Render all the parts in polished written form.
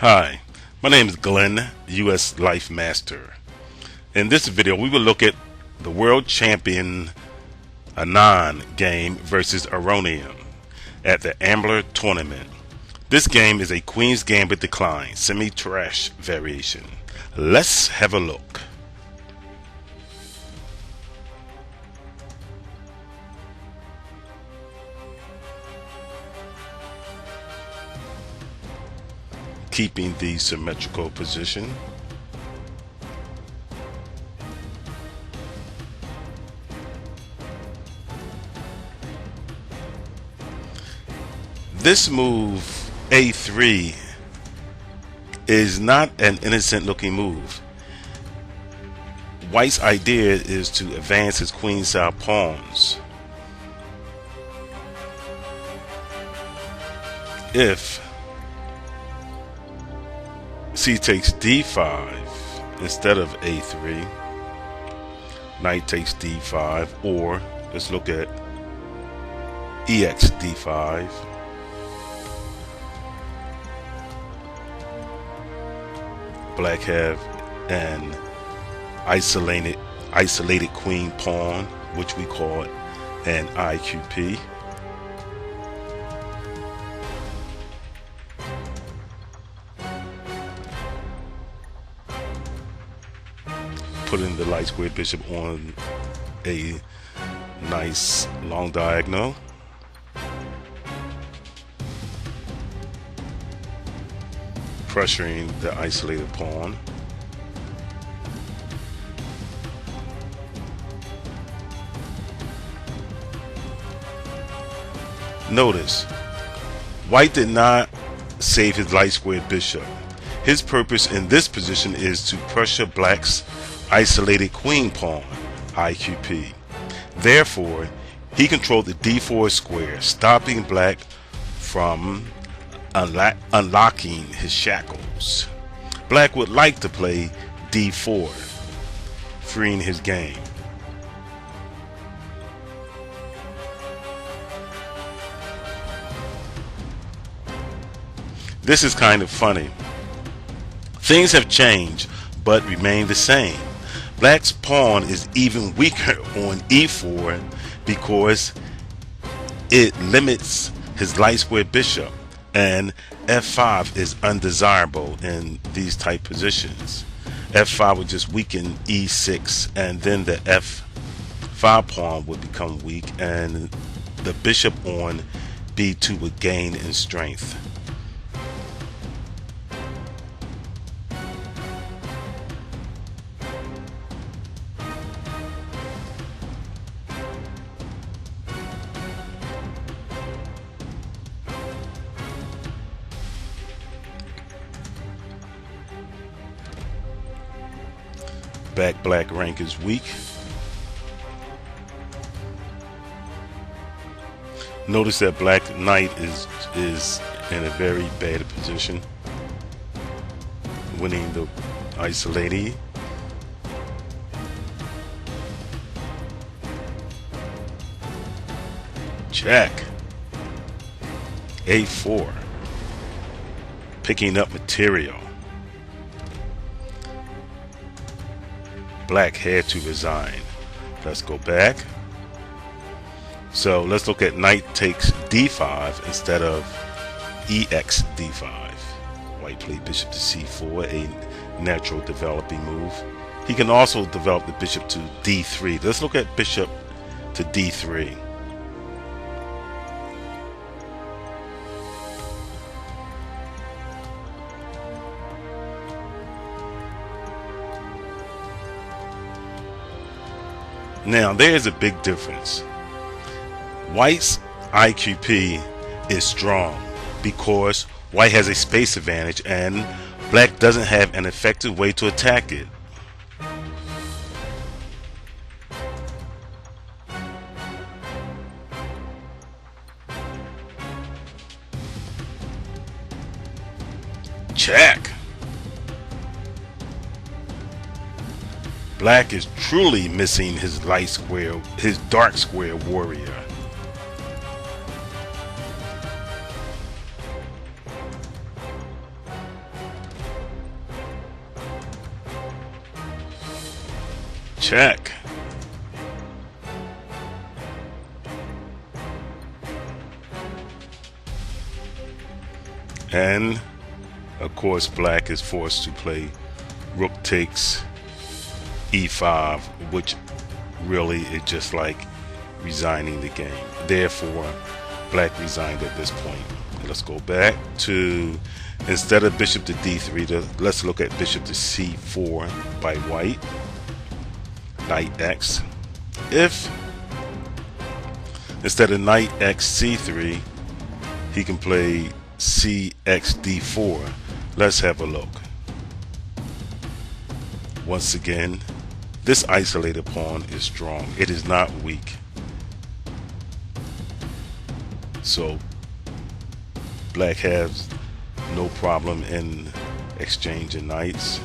Hi, my name is Glenn, U.S. Life Master. In this video, we will look at the world champion Anand game versus Aronian at the Ambler tournament. This game is a Queen's Gambit decline, semi-trash variation. Let's have a look. Keeping the symmetrical position. This move, A3, is not an innocent looking move. White's idea is to advance his queenside pawns. If C takes D5 instead of A3, knight takes D5, or let's look at EX D5. Black have an isolated queen pawn, which we call an IQP. Putting the light squared bishop on a nice long diagonal. Pressuring the isolated pawn. Notice, White did not save his light squared bishop. His purpose in this position is to pressure Black's isolated queen pawn, IQP. Therefore, he controlled the D4 square, stopping Black from unlocking his shackles. Black would like to play D4, freeing his game. This is kind of funny. Things have changed but remain the same. Black's pawn is even weaker on E4 because it limits his light squared bishop, and F5 is undesirable in these type positions. F5 would just weaken E6, and then the F5 pawn would become weak, and the bishop on B2 would gain in strength. Black rank is weak. Notice that Black knight is in a very bad position, winning the isolated. Check. A4, picking up material. Black had to resign. Let's go back. So let's look at knight takes D5 instead of EX D5. White played bishop to C4, a natural developing move. He can also develop the bishop to D3. Let's look at bishop to D3. Now, there is a big difference. White's IQP is strong because White has a space advantage and Black doesn't have an effective way to attack it. Check. Black is truly missing his dark square warrior. check. And of course black is forced to play rook takes e5, which really is just like resigning the game. Therefore black resigned at this point. Let's go back to, instead of bishop to d3, let's look at bishop to c4 by white. Knight x. If instead of knight x c3 he can play cx d4, let's have a look. Once again, this isolated pawn is strong. It is not weak. So black has no problem in exchanging knights.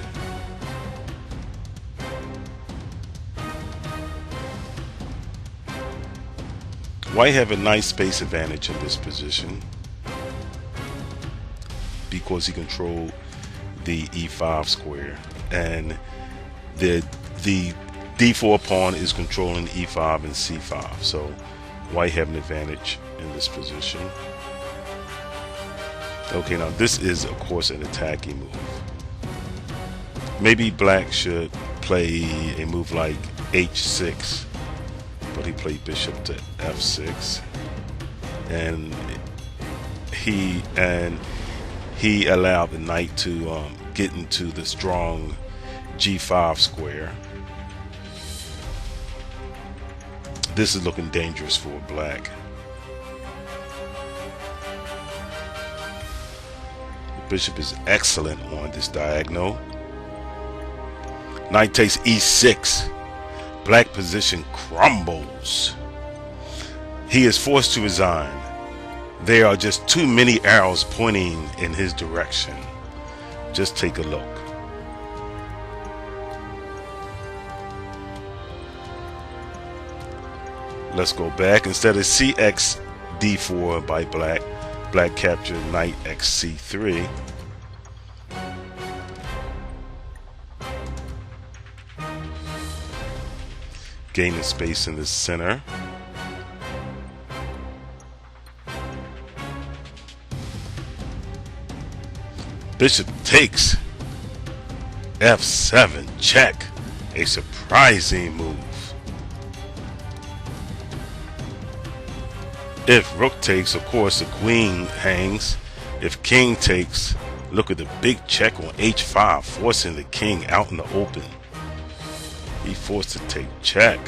White have a nice space advantage in this position because he controlled the e5 square, and the d4 pawn is controlling e5 and c5. So white have an advantage in this position. Okay, now this is of course an attacking move. Maybe black should play a move like h6, but he played bishop to f6, and he allowed the knight to get into the strong g5 square. This is looking dangerous for black. The bishop is excellent on this diagonal. Knight takes e6. Black position crumbles. He is forced to resign. There are just too many arrows pointing in his direction. Just take a look. Let's go back. Instead of cx d4 by black, black captured knight x c3. Gaining space in the center. Bishop takes f7 check. A surprising move. If rook takes, of course the queen hangs. If king takes, look at the big check on h5, forcing the king out in the open. He forced to take check.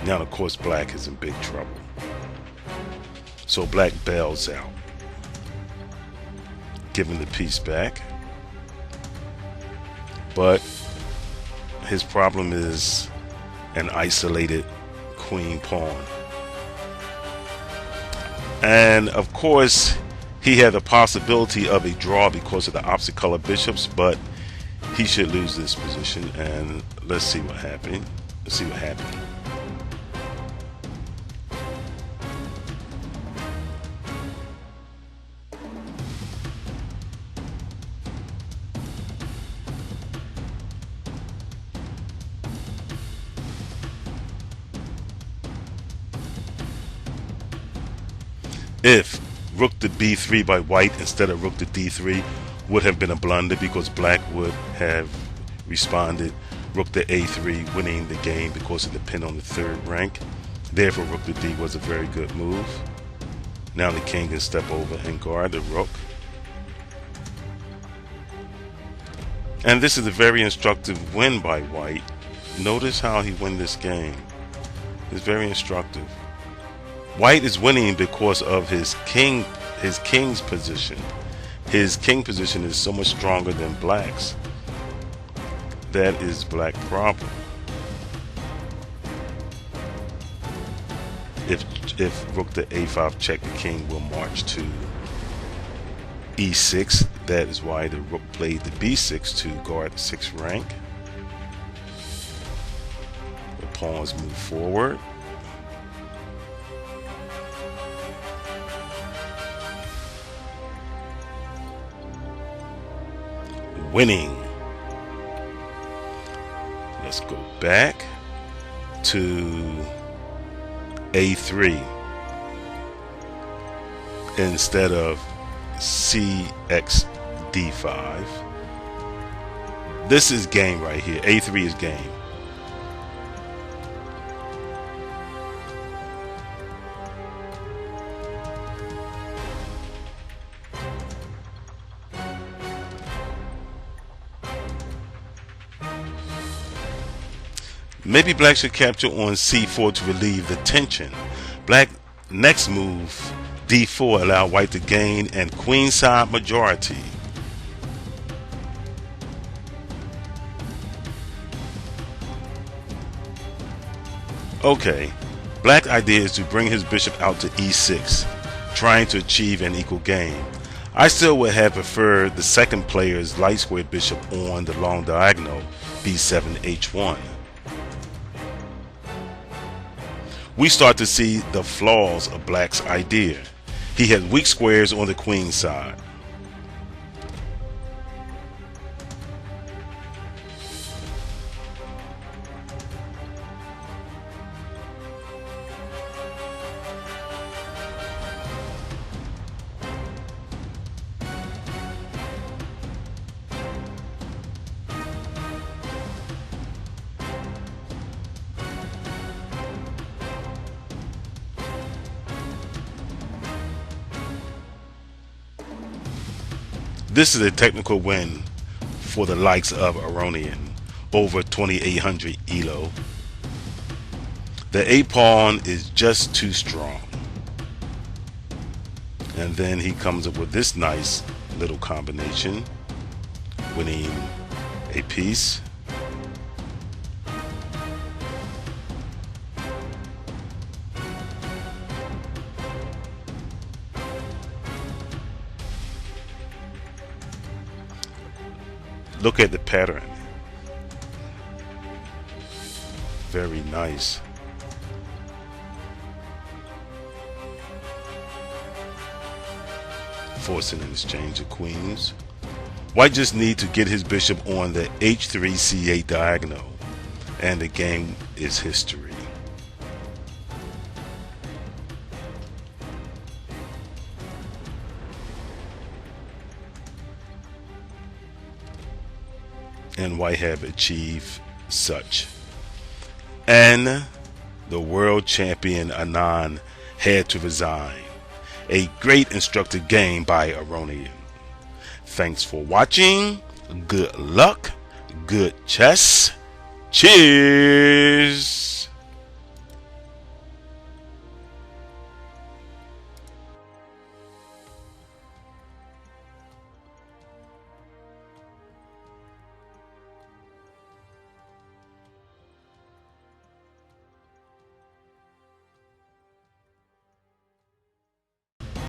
Now of course black is in big trouble. So black bails out, giving the piece back. But his problem is an isolated queen pawn. And of course he had the possibility of a draw because of the opposite color bishops, but he should lose this position. And let's see what happened. Let's see what happened. If rook to b3 by white instead of rook to d3 would have been a blunder, because black would have responded rook to a3, winning the game because of the pin on the third rank. Therefore rook to d was a very good move. Now the king can step over and guard the rook. And this is a very instructive win by white. Notice how he won this game. It's very instructive. White is winning because of his king's position. His king position is so much stronger than black's. That is black's problem. If rook to a5 check, the king will march to e6. That is why the rook played the b6 to guard the 6th rank. The pawns move forward. Winning. Let's go back to A3 instead of CXD5. This is game right here. A3 is game. Maybe black should capture on C4 to relieve the tension. Black next move D4 allow white to gain and queenside majority. Okay, black's idea is to bring his bishop out to E6, trying to achieve an equal game. I still would have preferred the second player's light square bishop on the long diagonal B7 H1. We start to see the flaws of black's idea. He had weak squares on the queen side. This is a technical win for the likes of Aronian, over 2800 ELO. The A pawn is just too strong. And then he comes up with this nice little combination, winning a piece. Look at the pattern. Very nice. Forcing an exchange of queens. White just need to get his bishop on the H3 C8 diagonal, and the game is history. And white have achieved such. And the world champion Anand had to resign. A great instructive game by Aronian. Thanks for watching. Good luck. Good chess. Cheers.